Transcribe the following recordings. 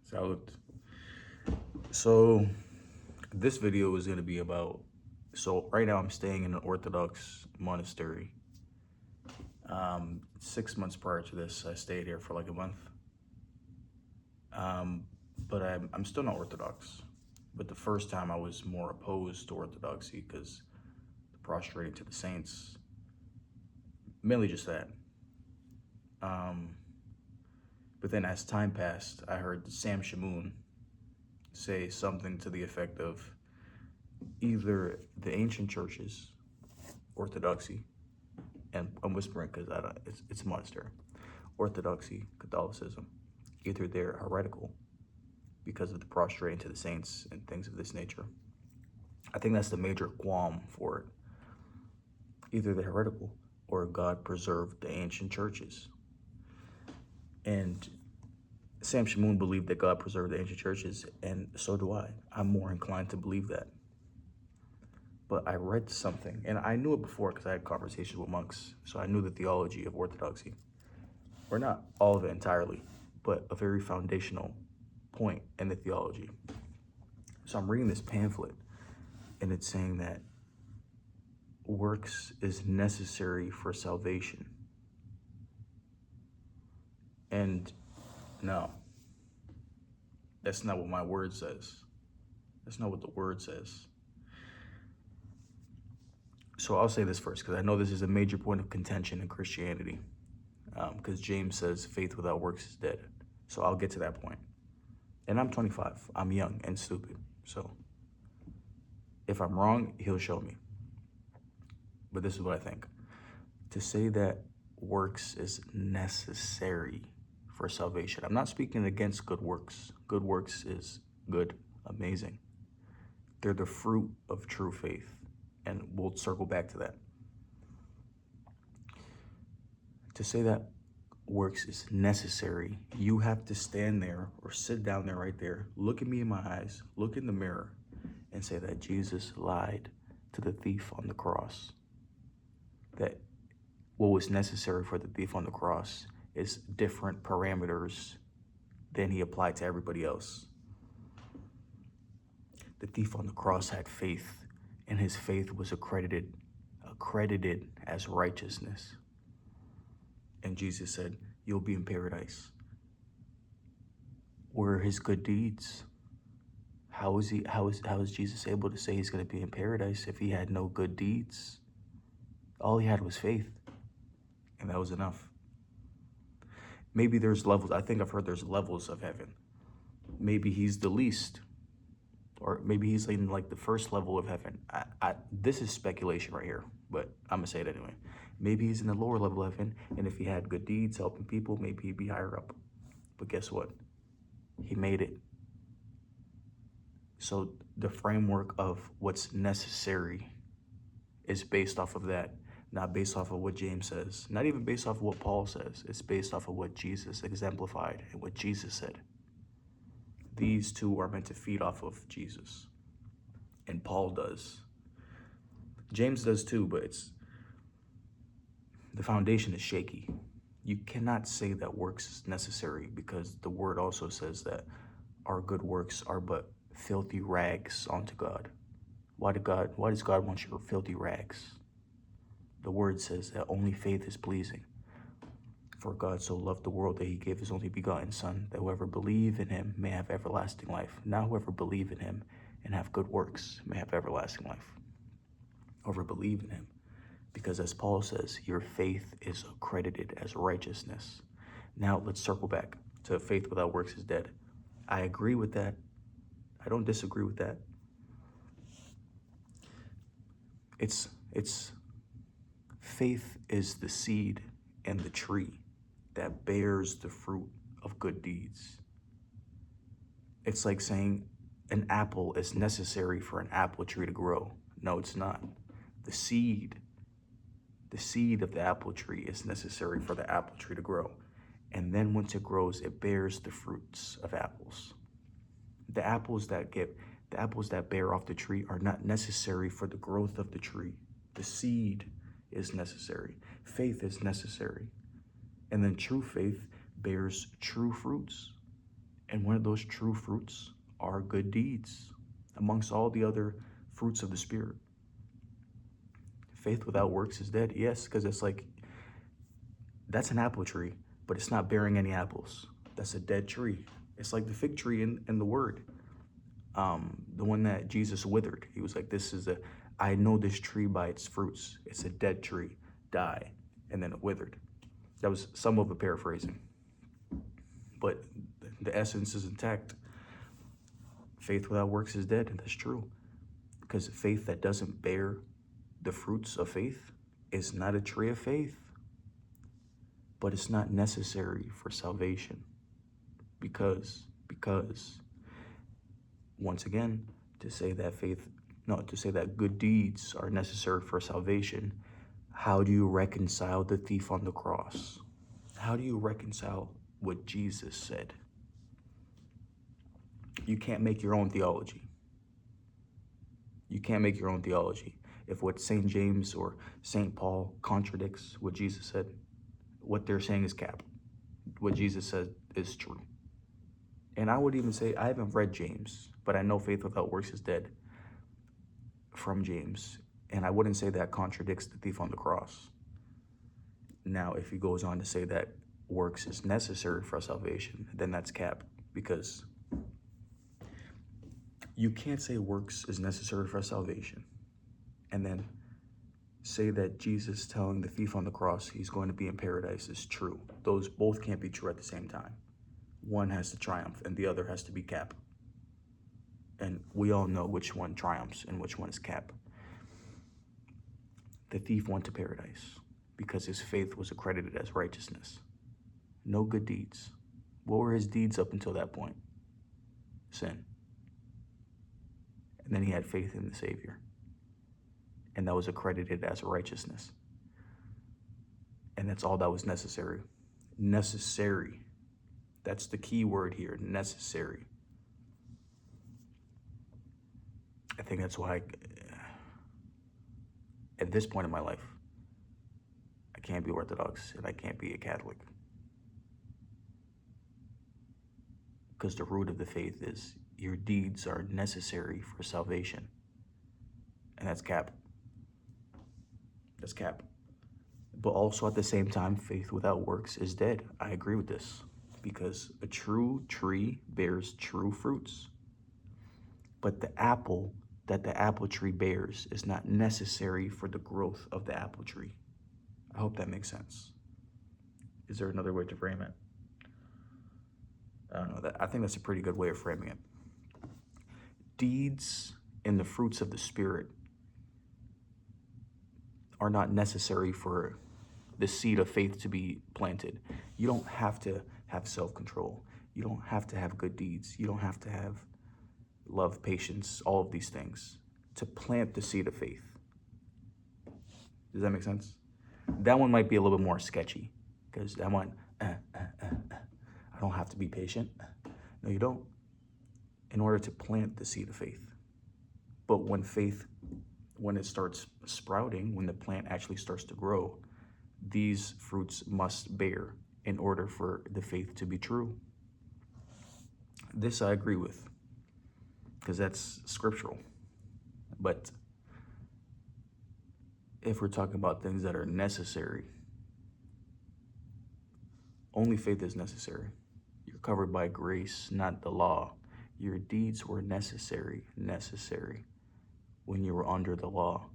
Salute. So this video is going to be about, so right now I'm staying in an Orthodox monastery. 6 months prior to this, I stayed here for like a month. But I'm still not Orthodox. But the first time I was more opposed to Orthodoxy because the prostrating to the saints, mainly just that. But then as time passed, I heard Sam Shamoun say something to the effect of either the ancient churches, Orthodoxy, and I'm whispering because it's a monastery, Orthodoxy, Catholicism, either they're heretical because of the prostrating to the saints and things of this nature. I think that's the major qualm for it. Either they're heretical or God preserved the ancient churches. And Sam Shamoun believed that God preserved the ancient churches, and so do I. I'm more inclined to believe that. But I read something, and I knew it before because I had conversations with monks, so I knew the theology of Orthodoxy. Or not all of it entirely, but a very foundational point in the theology. So I'm reading this pamphlet, and it's saying that works is necessary for salvation. And no, that's not what my word says. That's not what the word says. So I'll say this first, because I know this is a major point of contention in Christianity, because James says faith without works is dead. So I'll get to that point. And I'm 25. I'm young and stupid. So if I'm wrong, he'll show me. But this is what I think. To say that works is necessary for salvation. I'm not speaking against good works. Good works is good, amazing. They're the fruit of true faith. And we'll circle back to that. To say that works is necessary, you have to stand there or sit down there right there, look at me in my eyes, look in the mirror, and say that Jesus lied to the thief on the cross. That what was necessary for the thief on the cross is different parameters than he applied to everybody else. The thief on the cross had faith, and his faith was accredited as righteousness. And Jesus said, you'll be in paradise. Where are his good deeds? How is Jesus able to say he's going to be in paradise if he had no good deeds? All he had was faith, and that was enough. Maybe there's levels. I think I've heard there's levels of heaven. Maybe he's the least, or maybe he's in like the first level of heaven. This is speculation right here, but I'm gonna say it anyway. Maybe he's in the lower level of heaven, and if he had good deeds, helping people, maybe he'd be higher up. But guess what? He made it. So the framework of what's necessary is based off of that, not based off of what James says, not even based off of what Paul says. It's based off of what Jesus exemplified and what Jesus said. These two are meant to feed off of Jesus. And Paul does. James does too, but the foundation is shaky. You cannot say that works is necessary because the word also says that our good works are but filthy rags unto God. Why does God want your filthy rags? The word says that only faith is pleasing. For God so loved the world that he gave his only begotten Son, that whoever believe in him may have everlasting life. Not whoever believe in him and have good works may have everlasting life. Whoever believe in him. Because as Paul says, your faith is accredited as righteousness. Now let's circle back to faith without works is dead. I agree with that. I don't disagree with that. It's faith is the seed and the tree that bears the fruit of good deeds. It's like saying an apple is necessary for an apple tree to grow. No, it's not. The seed of the apple tree is necessary for the apple tree to grow. And then once it grows, it bears the fruits of apples. The apples that bear off the tree are not necessary for the growth of the tree. The seed is necessary. Faith is necessary. And then true faith bears true fruits. And one of those true fruits are good deeds, amongst all the other fruits of the Spirit. Faith without works is dead. Yes, because it's like, that's an apple tree, but it's not bearing any apples. That's a dead tree. It's like the fig tree in the Word. The one that Jesus withered. He was like, I know this tree by its fruits. It's a dead tree. Die. And then it withered. That was some of a paraphrasing. But the essence is intact. Faith without works is dead, and that's true. Because faith that doesn't bear the fruits of faith is not a tree of faith. But it's not necessary for salvation. Because once again, to say that good deeds are necessary for salvation, how do you reconcile the thief on the cross? How do you reconcile what Jesus said? You can't make your own theology. You can't make your own theology. If what St. James or St. Paul contradicts what Jesus said, what they're saying is cap. What Jesus said is true. And I would even say, I haven't read James, but I know faith without works is dead from James. And I wouldn't say that contradicts the thief on the cross. Now, if he goes on to say that works is necessary for salvation, then that's cap. Because you can't say works is necessary for salvation and then say that Jesus telling the thief on the cross he's going to be in paradise is true. Those both can't be true at the same time. One has to triumph and the other has to be cap. And we all know which one triumphs and which one is cap. The thief went to paradise because his faith was accredited as righteousness. No good deeds. What were his deeds up until that point? Sin. And then he had faith in the Savior. And that was accredited as righteousness. And that's all that was necessary. Necessary. That's the key word here, necessary. I think that's why, at this point in my life, I can't be Orthodox and I can't be a Catholic. Because the root of the faith is your deeds are necessary for salvation. And that's cap. That's cap. But also at the same time, faith without works is dead. I agree with this. Because a true tree bears true fruits. But the apple that the apple tree bears is not necessary for the growth of the apple tree. I hope that makes sense. Is there another way to frame it? I don't know. I think that's a pretty good way of framing it. Deeds and the fruits of the Spirit are not necessary for the seed of faith to be planted. You don't have to have self-control. You don't have to have good deeds. You don't have to have love, patience, all of these things to plant the seed of faith. Does that make sense? That one might be a little bit more sketchy because that one, I don't have to be patient. No, you don't. In order to plant the seed of faith. But when it starts sprouting, when the plant actually starts to grow, these fruits must bear in order for the faith to be true. This I agree with, because that's scriptural. But if we're talking about things that are necessary, only faith is necessary. You're covered by grace, not the law. Your deeds were necessary when you were under the law.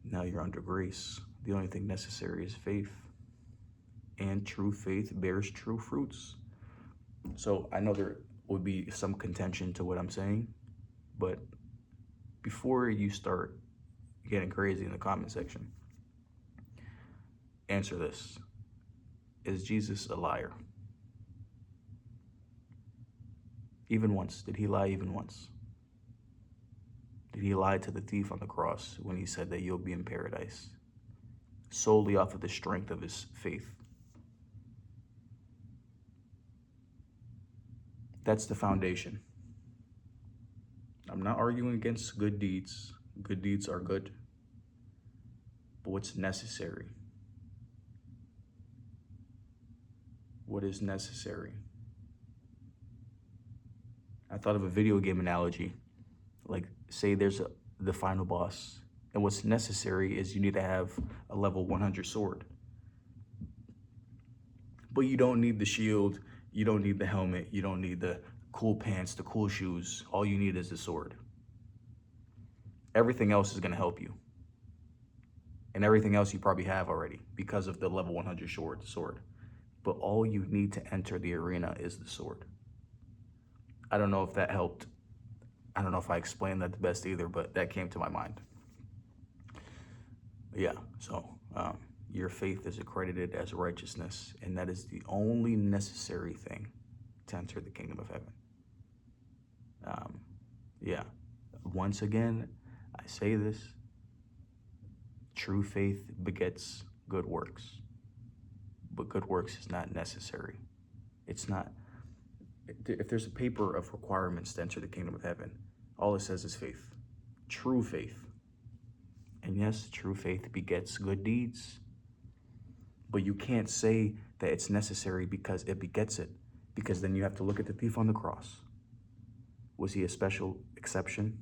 Now you're under grace. The only thing necessary is faith. And true faith bears true fruits. So I know there would be some contention to what I'm saying, but before you start getting crazy in the comment section, answer this. Is Jesus a liar? Even once. Did he lie even once? Did he lie to the thief on the cross when he said that you'll be in paradise solely off of the strength of his faith? That's the foundation. I'm not arguing against good deeds. Good deeds are good. But what's necessary? what is necessary. I thought of a video game analogy. Like, say there's the final boss, and what's necessary is you need to have a level 100 sword. But you don't need the shield, you don't need the helmet, you don't need the cool pants, the cool shoes. All you need is the sword. Everything else is going to help you. And everything else you probably have already because of the level 100 sword. But all you need to enter the arena is the sword. I don't know if that helped. I don't know if I explained that the best either, but that came to my mind. Yeah, so your faith is accredited as righteousness, and that is the only necessary thing to enter the kingdom of heaven. Yeah, once again, I say this, true faith begets good works, but good works is not necessary. It's not, if there's a paper of requirements to enter the kingdom of heaven, all it says is faith, true faith. And yes, true faith begets good deeds, but you can't say that it's necessary because it begets it, because then you have to look at the thief on the cross. Was he a special exception?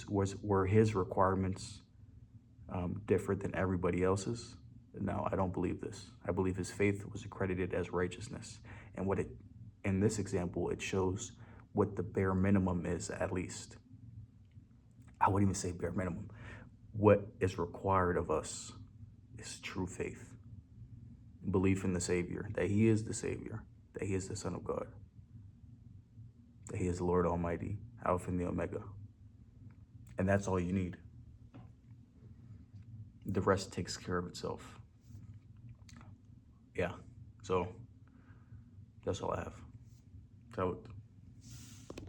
Were his requirements different than everybody else's? No, I don't believe this. I believe his faith was accredited as righteousness. And in this example, it shows what the bare minimum is, at least. I wouldn't even say bare minimum. What is required of us is true faith. Belief in the Savior, that he is the Savior, that he is the Son of God, that he is the Lord Almighty, Alpha and the Omega. And that's all you need. The rest takes care of itself. Yeah, so that's all I have.